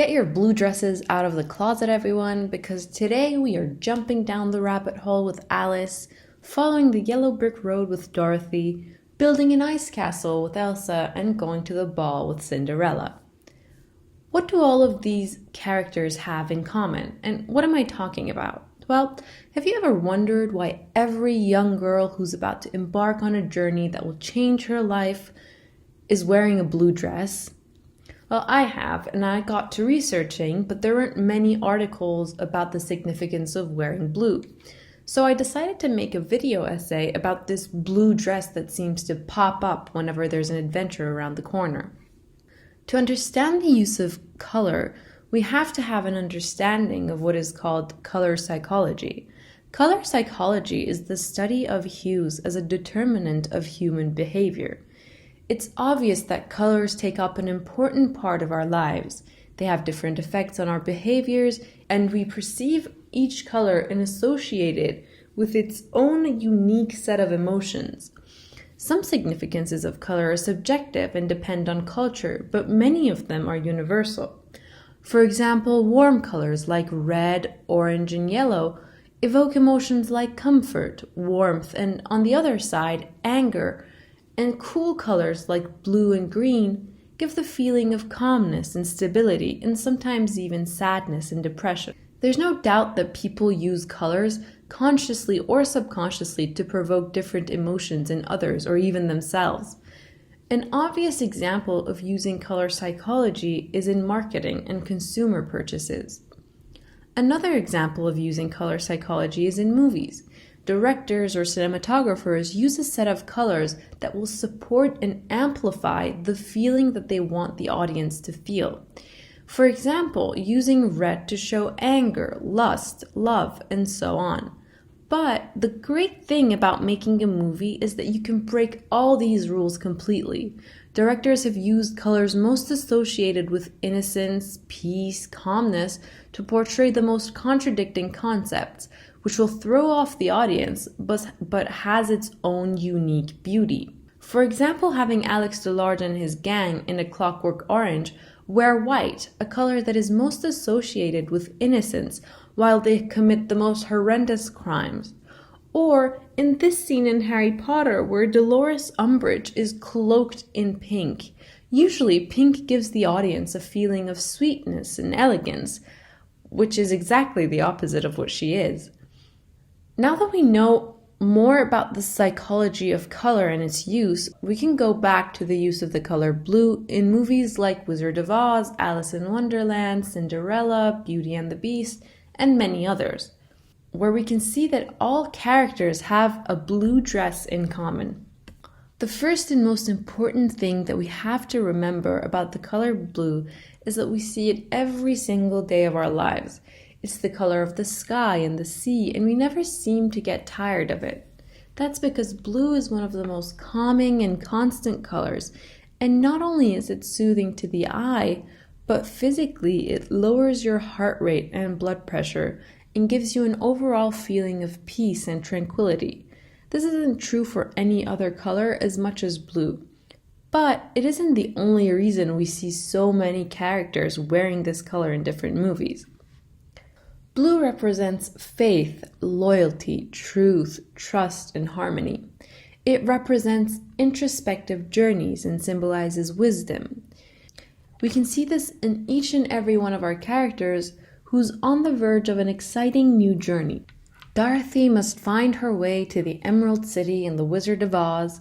Get your blue dresses out of the closet, everyone, because today we are jumping down the rabbit hole with Alice, following the yellow brick road with Dorothy, building an ice castle with Elsa, and going to the ball with Cinderella. What do all of these characters have in common, and what am I talking about? Well, have you ever wondered why every young girl who's about to embark on a journey that will change her life is wearing a blue dress? Well, I have, and I got to researching, but there weren't many articles about the significance of wearing blue. So I decided to make a video essay about this blue dress that seems to pop up whenever there's an adventure around the corner. To understand the use of color, we have to have an understanding of what is called color psychology. Color psychology is the study of hues as a determinant of human behavior. It's obvious that colors take up an important part of our lives. They have different effects on our behaviors, and we perceive each color and associate it with its own unique set of emotions. Some significances of color are subjective and depend on culture, but many of them are universal. For example, warm colors like red, orange, and yellow evoke emotions like comfort, warmth, and on the other side, anger. And cool colors like blue and green give the feeling of calmness and stability, and sometimes even sadness and depression. There's no doubt that people use colors consciously or subconsciously to provoke different emotions in others or even themselves. An obvious example of using color psychology is in marketing and consumer purchases. Another example of using color psychology is in movies. Directors or cinematographers use a set of colors that will support and amplify the feeling that they want the audience to feel. For example, using red to show anger, lust, love, and so on. But the great thing about making a movie is that you can break all these rules completely. Directors have used colors most associated with innocence, peace, calmness to portray the most contradicting concepts, which will throw off the audience, but has its own unique beauty. For example, having Alex DeLarge and his gang in A Clockwork Orange wear white, a color that is most associated with innocence, while they commit the most horrendous crimes. Or in this scene in Harry Potter where Dolores Umbridge is cloaked in pink. Usually pink gives the audience a feeling of sweetness and elegance, which is exactly the opposite of what she is. Now that we know more about the psychology of color and its use, we can go back to the use of the color blue in movies like Wizard of Oz, Alice in Wonderland, Cinderella, Beauty and the Beast, and many others, where we can see that all characters have a blue dress in common. The first and most important thing that we have to remember about the color blue is that we see it every single day of our lives. It's the color of the sky and the sea, and we never seem to get tired of it. That's because blue is one of the most calming and constant colors, and not only is it soothing to the eye, but physically it lowers your heart rate and blood pressure and gives you an overall feeling of peace and tranquility. This isn't true for any other color as much as blue, but it isn't the only reason we see so many characters wearing this color in different movies. Blue represents faith, loyalty, truth, trust, and harmony. It represents introspective journeys and symbolizes wisdom. We can see this in each and every one of our characters who's on the verge of an exciting new journey. Dorothy must find her way to the Emerald City in the Wizard of Oz.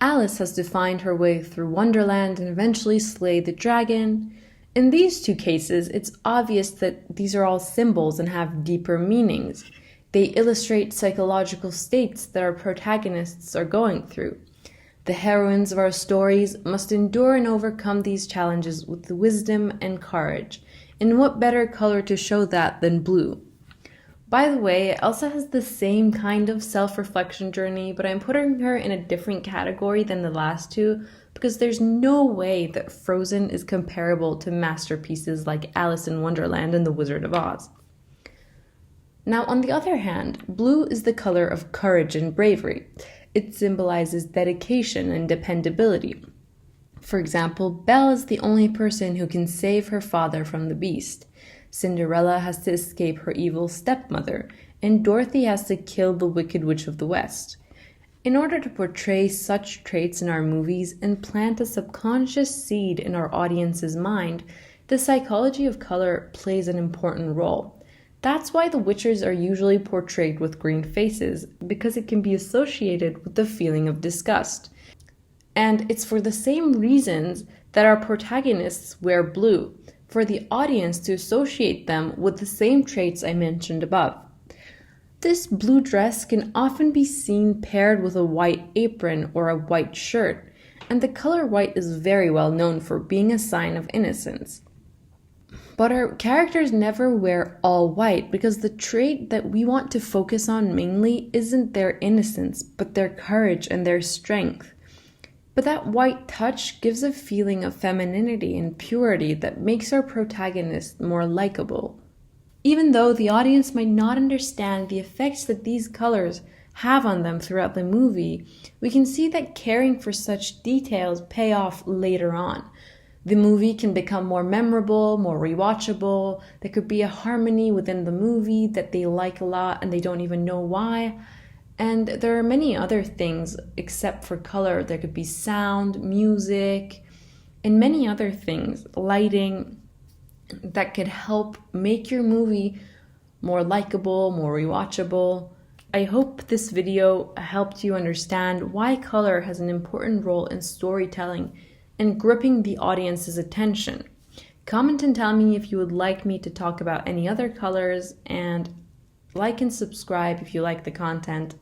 Alice has to find her way through Wonderland and eventually slay the dragon. In these two cases, it's obvious that these are all symbols and have deeper meanings. They illustrate psychological states that our protagonists are going through. The heroines of our stories must endure and overcome these challenges with wisdom and courage. And what better color to show that than blue? By the way, Elsa has the same kind of self-reflection journey, but I'm putting her in a different category than the last two because there's no way that Frozen is comparable to masterpieces like Alice in Wonderland and The Wizard of Oz. Now, on the other hand, blue is the color of courage and bravery. It symbolizes dedication and dependability. For example, Belle is the only person who can save her father from the beast. Cinderella has to escape her evil stepmother, and Dorothy has to kill the Wicked Witch of the West. In order to portray such traits in our movies and plant a subconscious seed in our audience's mind, the psychology of color plays an important role. That's why the witches are usually portrayed with green faces, because it can be associated with the feeling of disgust. And it's for the same reasons that our protagonists wear blue, for the audience to associate them with the same traits I mentioned above. This blue dress can often be seen paired with a white apron or a white shirt, and the color white is very well known for being a sign of innocence. But our characters never wear all white because the trait that we want to focus on mainly isn't their innocence, but their courage and their strength. But that white touch gives a feeling of femininity and purity that makes our protagonist more likable. Even though the audience might not understand the effects that these colors have on them throughout the movie, we can see that caring for such details pay off later on. The movie can become more memorable, more rewatchable. There could be a harmony within the movie that they like a lot and they don't even know why. And there are many other things except for color. There could be sound, music, and many other things, lighting, that could help make your movie more likable, more rewatchable. I hope this video helped you understand why color has an important role in storytelling and gripping the audience's attention. Comment and tell me if you would like me to talk about any other colors, and like and subscribe if you like the content.